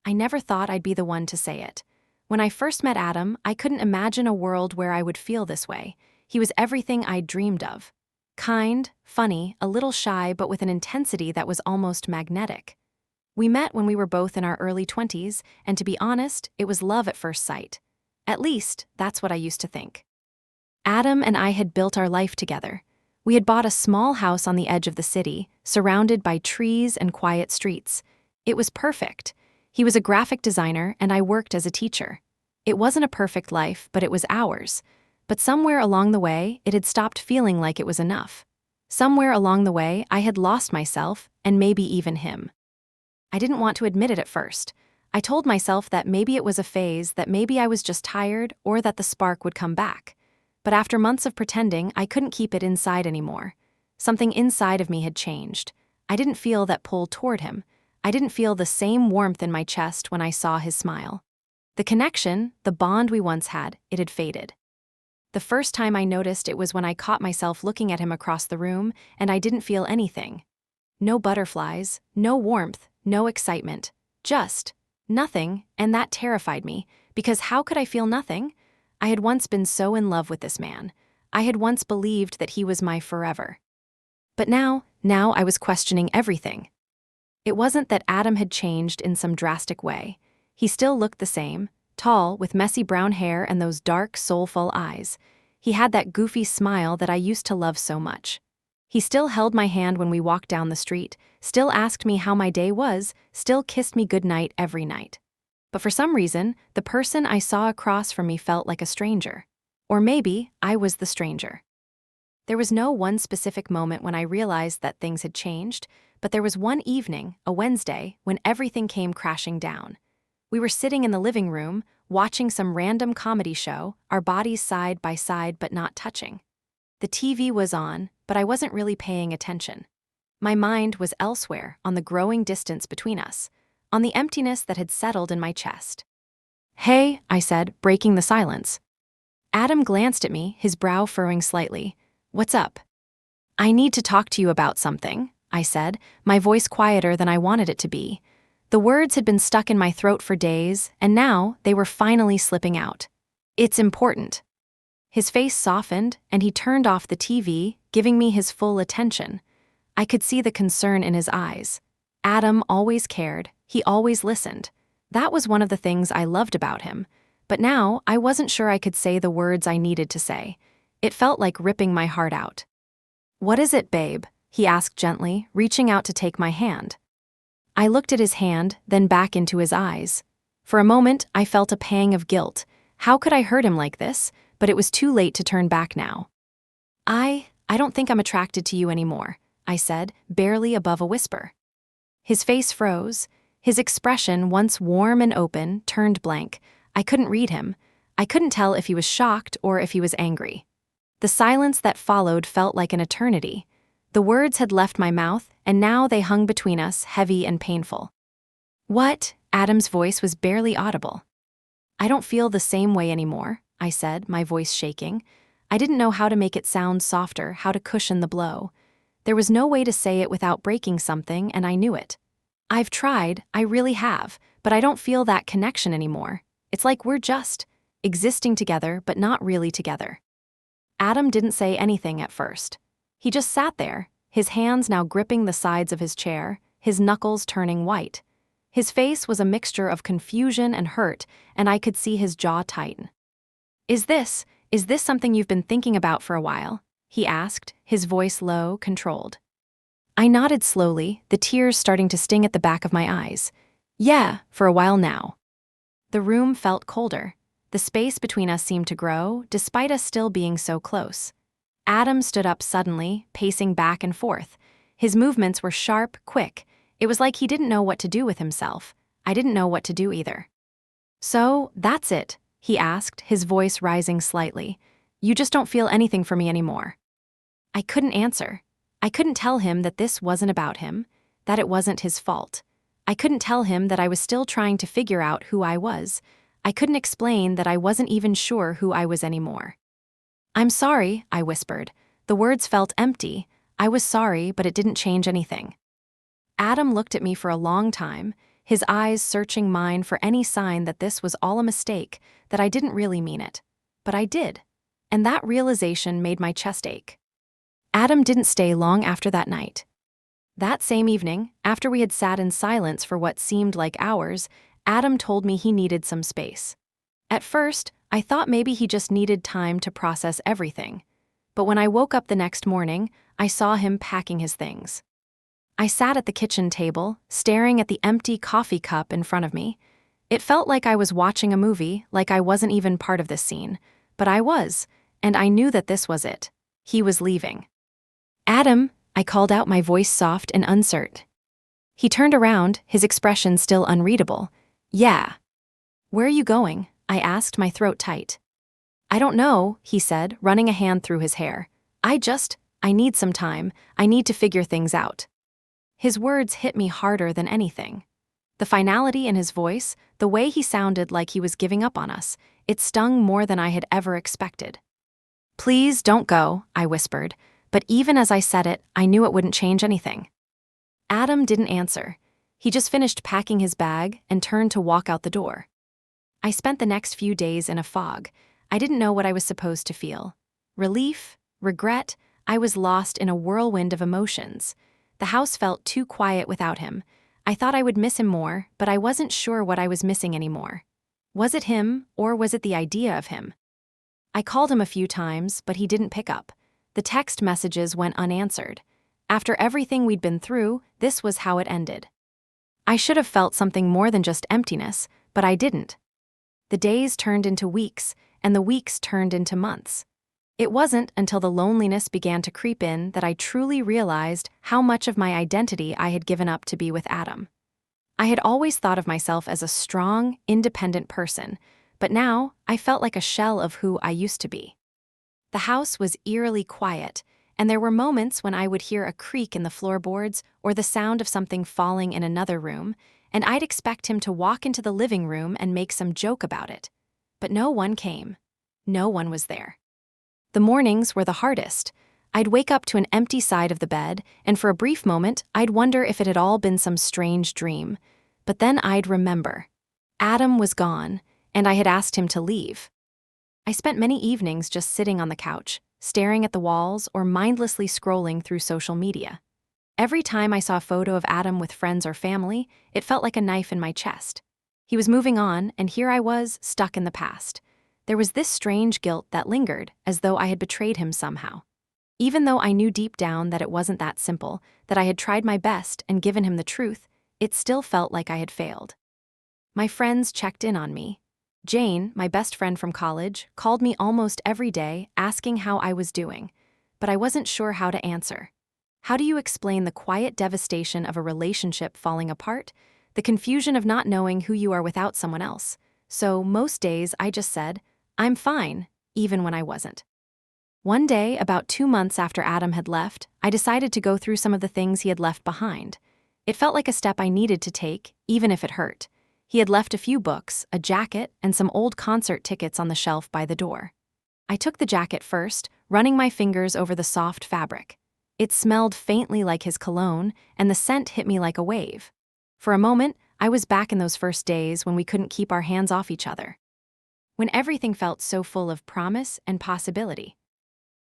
I never thought I'd be the one to say it. When I first met Adam, I couldn't imagine a world where I would feel this way. He was everything I'd dreamed of. Kind, funny, a little shy, but with an intensity that was almost magnetic. We met when we were both in our early 20s, and to be honest, it was love at first sight. At least, that's what I used to think. Adam and I had built our life together. We had bought a small house on the edge of the city, surrounded by trees and quiet streets. It was perfect. He was a graphic designer, and I worked as a teacher. It wasn't a perfect life, but it was ours. But somewhere along the way, it had stopped feeling like it was enough. Somewhere along the way, I had lost myself, and maybe even him. I didn't want to admit it at first. I told myself that maybe it was a phase, that maybe I was just tired, or that the spark would come back. But after months of pretending, I couldn't keep it inside anymore. Something inside of me had changed. I didn't feel that pull toward him. I didn't feel the same warmth in my chest when I saw his smile. The connection, the bond we once had, it had faded. The first time I noticed it was when I caught myself looking at him across the room, and I didn't feel anything. No butterflies, no warmth, no excitement. Just nothing, and that terrified me, because how could I feel nothing? I had once been so in love with this man. I had once believed that he was my forever. But now I was questioning everything. It wasn't that Adam had changed in some drastic way. He still looked the same, tall, with messy brown hair and those dark, soulful eyes. He had that goofy smile that I used to love so much. He still held my hand when we walked down the street, still asked me how my day was, still kissed me goodnight every night. But for some reason, the person I saw across from me felt like a stranger. Or maybe I was the stranger. There was no one specific moment when I realized that things had changed, but there was one evening, a Wednesday, when everything came crashing down. We were sitting in the living room, watching some random comedy show, our bodies side by side but not touching. The TV was on, but I wasn't really paying attention. My mind was elsewhere, on the growing distance between us, on the emptiness that had settled in my chest. "Hey," I said, breaking the silence. Adam glanced at me, his brow furrowing slightly. "What's up?" "I need to talk to you about something," I said, my voice quieter than I wanted it to be. The words had been stuck in my throat for days, and now they were finally slipping out. "It's important." His face softened, and he turned off the TV, giving me his full attention. I could see the concern in his eyes. Adam always cared, he always listened. That was one of the things I loved about him. But now, I wasn't sure I could say the words I needed to say. It felt like ripping my heart out. "What is it, babe?" he asked gently, reaching out to take my hand. I looked at his hand, then back into his eyes. For a moment, I felt a pang of guilt. How could I hurt him like this? But it was too late to turn back now. I don't think I'm attracted to you anymore," I said, barely above a whisper. His face froze. His expression, once warm and open, turned blank. I couldn't read him. I couldn't tell if he was shocked or if he was angry. The silence that followed felt like an eternity. The words had left my mouth, and now they hung between us, heavy and painful. "What?" Adam's voice was barely audible. "I don't feel the same way anymore," I said, my voice shaking. I didn't know how to make it sound softer, how to cushion the blow. There was no way to say it without breaking something, and I knew it. "I've tried, I really have, but I don't feel that connection anymore. It's like we're just existing together, but not really together." Adam didn't say anything at first. He just sat there, his hands now gripping the sides of his chair, his knuckles turning white. His face was a mixture of confusion and hurt, and I could see his jaw tighten. Is this something you've been thinking about for a while?" he asked, his voice low, controlled. I nodded slowly, the tears starting to sting at the back of my eyes. "Yeah, for a while now." The room felt colder. The space between us seemed to grow, despite us still being so close. Adam stood up suddenly, pacing back and forth. His movements were sharp, quick. It was like he didn't know what to do with himself. I didn't know what to do either. "So, that's it?" he asked, his voice rising slightly. "You just don't feel anything for me anymore." I couldn't answer. I couldn't tell him that this wasn't about him, that it wasn't his fault. I couldn't tell him that I was still trying to figure out who I was. I couldn't explain that I wasn't even sure who I was anymore. "I'm sorry," I whispered. The words felt empty. I was sorry, but it didn't change anything. Adam looked at me for a long time, his eyes searching mine for any sign that this was all a mistake, that I didn't really mean it. But I did. And that realization made my chest ache. Adam didn't stay long after that night. That same evening, after we had sat in silence for what seemed like hours, Adam told me he needed some space. At first, I thought maybe he just needed time to process everything. But when I woke up the next morning, I saw him packing his things. I sat at the kitchen table, staring at the empty coffee cup in front of me. It felt like I was watching a movie, like I wasn't even part of this scene. But I was, and I knew that this was it. He was leaving. "Adam," I called out, my voice soft and uncertain. He turned around, his expression still unreadable. "Yeah." "Where are you going?" I asked, my throat tight. "I don't know," he said, running a hand through his hair. I need some time. I need to figure things out." His words hit me harder than anything. The finality in his voice, the way he sounded like he was giving up on us, it stung more than I had ever expected. "Please don't go," I whispered, but even as I said it, I knew it wouldn't change anything. Adam didn't answer. He just finished packing his bag and turned to walk out the door. I spent the next few days in a fog. I didn't know what I was supposed to feel. Relief? Regret? I was lost in a whirlwind of emotions. The house felt too quiet without him. I thought I would miss him more, but I wasn't sure what I was missing anymore. Was it him, or was it the idea of him? I called him a few times, but he didn't pick up. The text messages went unanswered. After everything we'd been through, this was how it ended. I should have felt something more than just emptiness, but I didn't. The days turned into weeks, and the weeks turned into months. It wasn't until the loneliness began to creep in that I truly realized how much of my identity I had given up to be with Adam. I had always thought of myself as a strong, independent person, but now I felt like a shell of who I used to be. The house was eerily quiet, and there were moments when I would hear a creak in the floorboards or the sound of something falling in another room, and I'd expect him to walk into the living room and make some joke about it. But no one came. No one was there. The mornings were the hardest. I'd wake up to an empty side of the bed, and for a brief moment, I'd wonder if it had all been some strange dream. But then I'd remember. Adam was gone, and I had asked him to leave. I spent many evenings just sitting on the couch, staring at the walls or mindlessly scrolling through social media. Every time I saw a photo of Adam with friends or family, it felt like a knife in my chest. He was moving on, and here I was, stuck in the past. There was this strange guilt that lingered, as though I had betrayed him somehow. Even though I knew deep down that it wasn't that simple, that I had tried my best and given him the truth, it still felt like I had failed. My friends checked in on me. Jane, my best friend from college, called me almost every day asking how I was doing, but I wasn't sure how to answer. How do you explain the quiet devastation of a relationship falling apart? The confusion of not knowing who you are without someone else? So most days I just said, "I'm fine," even when I wasn't. One day, about 2 months after Adam had left, I decided to go through some of the things he had left behind. It felt like a step I needed to take, even if it hurt. He had left a few books, a jacket, and some old concert tickets on the shelf by the door. I took the jacket first, running my fingers over the soft fabric. It smelled faintly like his cologne, and the scent hit me like a wave. For a moment, I was back in those first days when we couldn't keep our hands off each other. When everything felt so full of promise and possibility.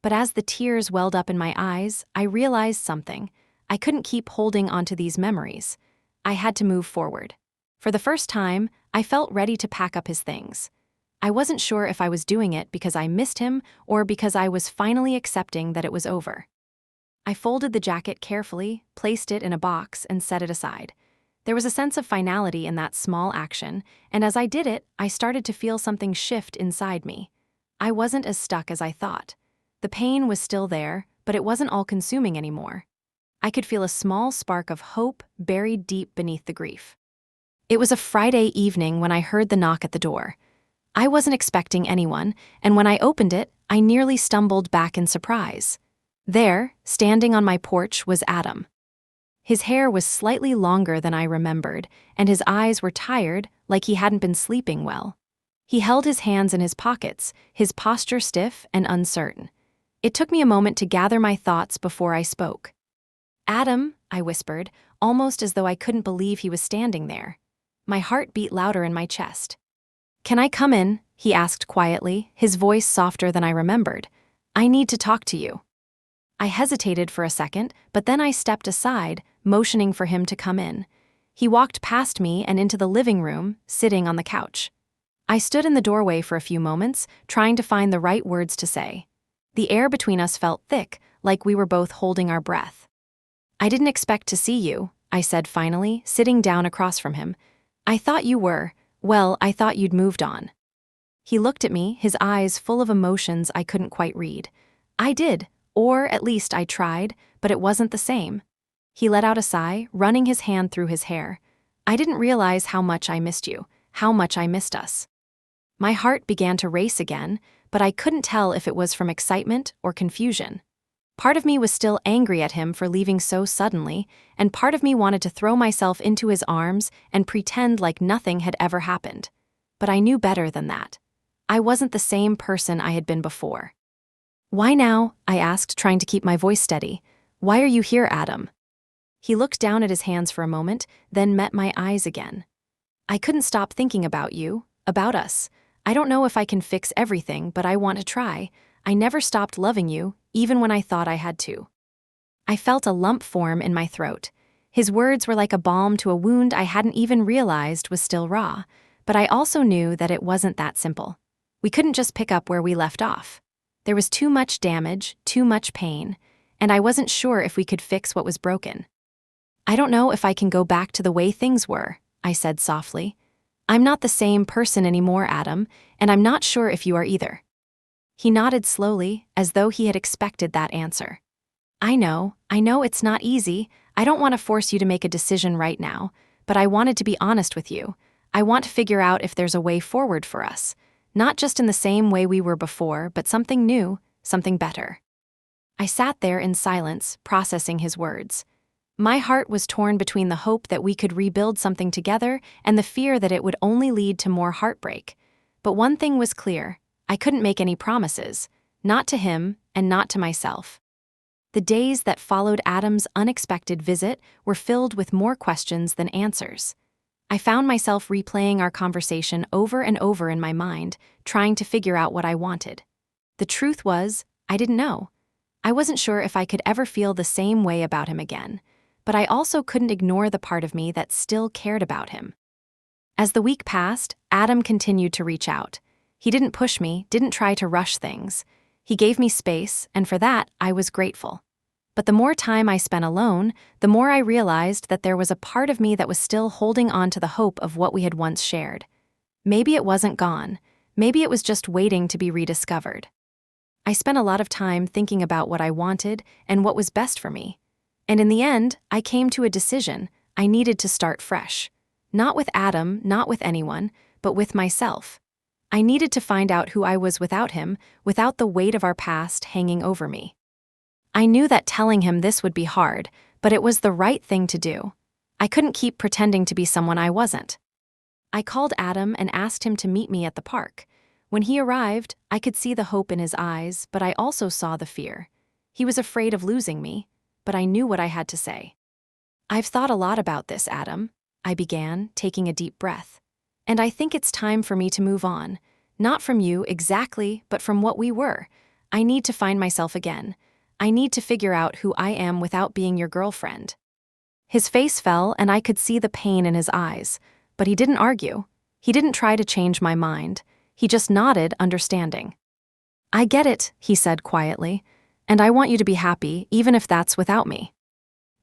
But as the tears welled up in my eyes, I realized something. I couldn't keep holding onto these memories. I had to move forward. For the first time, I felt ready to pack up his things. I wasn't sure if I was doing it because I missed him or because I was finally accepting that it was over. I folded the jacket carefully, placed it in a box, and set it aside. There was a sense of finality in that small action, and as I did it, I started to feel something shift inside me. I wasn't as stuck as I thought. The pain was still there, but it wasn't all-consuming anymore. I could feel a small spark of hope buried deep beneath the grief. It was a Friday evening when I heard the knock at the door. I wasn't expecting anyone, and when I opened it, I nearly stumbled back in surprise. There, standing on my porch, was Adam. His hair was slightly longer than I remembered, and his eyes were tired, like he hadn't been sleeping well. He held his hands in his pockets, his posture stiff and uncertain. It took me a moment to gather my thoughts before I spoke. "Adam," I whispered, almost as though I couldn't believe he was standing there. My heart beat louder in my chest. "Can I come in?" he asked quietly, his voice softer than I remembered. "I need to talk to you." I hesitated for a second, but then I stepped aside, motioning for him to come in. He walked past me and into the living room, sitting on the couch. I stood in the doorway for a few moments, trying to find the right words to say. The air between us felt thick, like we were both holding our breath. "I didn't expect to see you," I said finally, sitting down across from him. "I thought you were, well, I thought you'd moved on." He looked at me, his eyes full of emotions I couldn't quite read. I did, or at least I tried, but it wasn't the same. He let out a sigh, running his hand through his hair. "I didn't realize how much I missed you, how much I missed us." My heart began to race again, but I couldn't tell if it was from excitement or confusion. Part of me was still angry at him for leaving so suddenly, and part of me wanted to throw myself into his arms and pretend like nothing had ever happened. But I knew better than that. I wasn't the same person I had been before. "Why now?" I asked, trying to keep my voice steady. "Why are you here, Adam?" He looked down at his hands for a moment, then met my eyes again. "I couldn't stop thinking about you, about us. I don't know if I can fix everything, but I want to try. I never stopped loving you, even when I thought I had to." I felt a lump form in my throat. His words were like a balm to a wound I hadn't even realized was still raw, but I also knew that it wasn't that simple. We couldn't just pick up where we left off. There was too much damage, too much pain, and I wasn't sure if we could fix what was broken. "I don't know if I can go back to the way things were," I said softly. "I'm not the same person anymore, Adam, and I'm not sure if you are either." He nodded slowly, as though he had expected that answer. I know it's not easy. I don't want to force you to make a decision right now, but I wanted to be honest with you. I want to figure out if there's a way forward for us. Not just in the same way we were before, but something new, something better." I sat there in silence, processing his words. My heart was torn between the hope that we could rebuild something together and the fear that it would only lead to more heartbreak. But one thing was clear: I couldn't make any promises, not to him and not to myself. The days that followed Adam's unexpected visit were filled with more questions than answers. I found myself replaying our conversation over and over in my mind, trying to figure out what I wanted. The truth was, I didn't know. I wasn't sure if I could ever feel the same way about him again, but I also couldn't ignore the part of me that still cared about him. As the week passed, Adam continued to reach out. He didn't push me, didn't try to rush things. He gave me space, and for that, I was grateful. But the more time I spent alone, the more I realized that there was a part of me that was still holding on to the hope of what we had once shared. Maybe it wasn't gone. Maybe it was just waiting to be rediscovered. I spent a lot of time thinking about what I wanted and what was best for me. And in the end, I came to a decision. I needed to start fresh. Not with Adam, not with anyone, but with myself. I needed to find out who I was without him, without the weight of our past hanging over me. I knew that telling him this would be hard, but it was the right thing to do. I couldn't keep pretending to be someone I wasn't. I called Adam and asked him to meet me at the park. When he arrived, I could see the hope in his eyes, but I also saw the fear. He was afraid of losing me, but I knew what I had to say. "I've thought a lot about this, Adam," I began, taking a deep breath. "And I think it's time for me to move on. Not from you exactly, but from what we were. I need to find myself again. I need to figure out who I am without being your girlfriend." His face fell, and I could see the pain in his eyes, but he didn't argue. He didn't try to change my mind. He just nodded, understanding. "I get it," he said quietly, "and I want you to be happy, even if that's without me."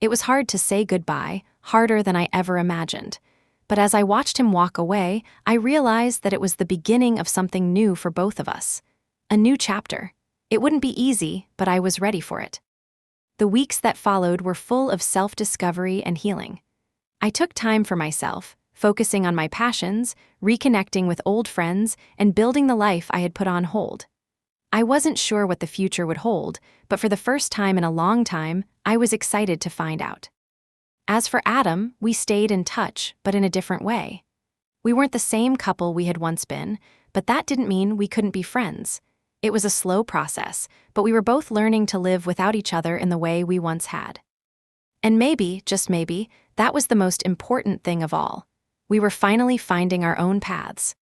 It was hard to say goodbye, harder than I ever imagined. But as I watched him walk away, I realized that it was the beginning of something new for both of us. A new chapter. It wouldn't be easy, but I was ready for it. The weeks that followed were full of self-discovery and healing. I took time for myself, focusing on my passions, reconnecting with old friends, and building the life I had put on hold. I wasn't sure what the future would hold, but for the first time in a long time, I was excited to find out. As for Adam, we stayed in touch, but in a different way. We weren't the same couple we had once been, but that didn't mean we couldn't be friends. It was a slow process, but we were both learning to live without each other in the way we once had. And maybe, just maybe, that was the most important thing of all. We were finally finding our own paths.